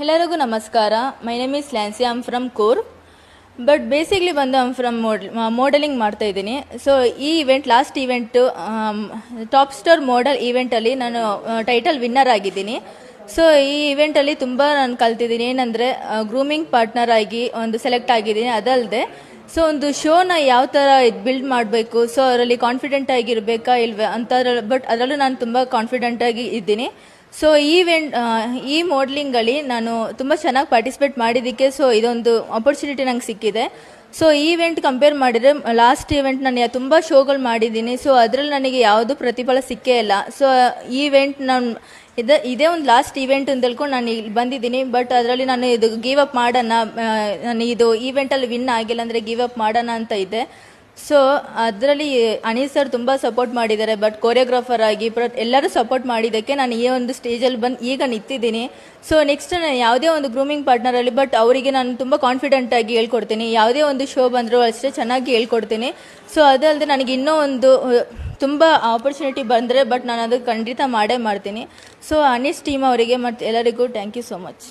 ಎಲ್ಲರಿಗೂ ನಮಸ್ಕಾರ. My name is Lancy. I am from Coorg. But basically ಬಂದು ಐಮ್ ಫ್ರಮ್ ಮಾಡೆಲಿಂಗ್ ಮಾಡ್ತಾ ಇದ್ದೀನಿ. ಸೊ ಈ last event top star model ಈವೆಂಟಲ್ಲಿ ನಾನು ಟೈಟಲ್ ವಿನ್ನರ್ ಆಗಿದ್ದೀನಿ. ಸೊ ಈ ಇವೆಂಟಲ್ಲಿ ತುಂಬ ನಾನು ಕಲ್ತಿದ್ದೀನಿ. ಏನಂದರೆ ಗ್ರೂಮಿಂಗ್ ಪಾರ್ಟ್ನರ್ ಆಗಿ ಒಂದು ಸೆಲೆಕ್ಟ್ ಆಗಿದ್ದೀನಿ. ಅದಲ್ಲದೆ ಸೊ ಒಂದು ಶೋನ ಯಾವ ಥರ ಬಿಲ್ಡ್ ಮಾಡಬೇಕು, ಸೊ ಅದರಲ್ಲಿ ಕಾನ್ಫಿಡೆಂಟ್ ಆಗಿರಬೇಕಾ ಇಲ್ವೇ ಅಂತ. ಬಟ್ ಅದರಲ್ಲೂ ನಾನು ತುಂಬ ಕಾನ್ಫಿಡೆಂಟಾಗಿ ಇದ್ದೀನಿ. ಸೊ ಈ ಮಾಡಲಿಂಗಲ್ಲಿ ನಾನು ತುಂಬ ಚೆನ್ನಾಗಿ ಪಾರ್ಟಿಸಿಪೇಟ್ ಮಾಡಿದ್ದಕ್ಕೆ ಸೊ ಇದೊಂದು ಆಪರ್ಚುನಿಟಿ ನಂಗೆ ಸಿಕ್ಕಿದೆ. ಸೊ ಈ ಇವೆಂಟ್ ಕಂಪೇರ್ ಮಾಡಿದರೆ ಲಾಸ್ಟ್ ಇವೆಂಟ್ ನಾನು ತುಂಬ ಶೋಗಳು ಮಾಡಿದ್ದೀನಿ. ಸೊ ಅದರಲ್ಲಿ ನನಗೆ ಯಾವುದು ಪ್ರತಿಫಲ ಸಿಕ್ಕೇ ಇಲ್ಲ. ಸೊ ಈ ಇವೆಂಟ್ ನಾನು ಇದೇ ಒಂದು ಲಾಸ್ಟ್ ಇವೆಂಟ್ ಅಂತ ಹೇಳ್ಕೊಂಡು ನಾನು ಇಲ್ಲಿ ಬಂದಿದ್ದೀನಿ. ಬಟ್ ಅದರಲ್ಲಿ ನಾನು ಇದು ಗಿವ್ ಅಪ್ ಮಾಡೋಣ, ನಾನು ಇದು ಈವೆಂಟಲ್ಲಿ ವಿನ್ ಆಗಿಲ್ಲ ಅಂದರೆ ಗಿವ್ ಅಪ್ ಮಾಡೋಣ ಅಂತ ಇದ್ದೆ. ಸೊ ಅದರಲ್ಲಿ ಅನೀಸ್ ಸರ್ ತುಂಬ ಸಪೋರ್ಟ್ ಮಾಡಿದ್ದಾರೆ. ಬಟ್ ಕೊರಿಯೋಗ್ರಾಫರ್ ಆಗಿ ಎಲ್ಲರೂ ಸಪೋರ್ಟ್ ಮಾಡಿದ್ದಕ್ಕೆ ನಾನು ಈ ಒಂದು ಸ್ಟೇಜಲ್ಲಿ ಬಂದು ಈಗ ನಿಂತಿದ್ದೀನಿ. ಸೊ ನೆಕ್ಸ್ಟ್ ನಾನು ಯಾವುದೇ ಒಂದು ಗ್ರೂಮಿಂಗ್ ಪಾರ್ಟ್ನರಲ್ಲಿ ಬಟ್ ಅವರಿಗೆ ನಾನು ತುಂಬ ಕಾನ್ಫಿಡೆಂಟಾಗಿ ಹೇಳ್ಕೊಡ್ತೀನಿ. ಯಾವುದೇ ಒಂದು ಶೋ ಬಂದರೂ ಅಷ್ಟೇ ಚೆನ್ನಾಗಿ ಹೇಳ್ಕೊಡ್ತೀನಿ. ಸೊ ಅದಲ್ಲದೆ ನನಗೆ ಇನ್ನೂ ಒಂದು ತುಂಬ ಆಪರ್ಚುನಿಟಿ ಬಂದರೆ ಬಟ್ ನಾನು ಅದು ಖಂಡಿತ ಮಾಡೇ ಮಾಡ್ತೀನಿ. ಸೊ ಅನೀಸ್ ಟೀಮ್ ಅವರಿಗೆ ಮತ್ತು ಎಲ್ಲರಿಗೂ ಥ್ಯಾಂಕ್ ಯು ಸೋ ಮಚ್.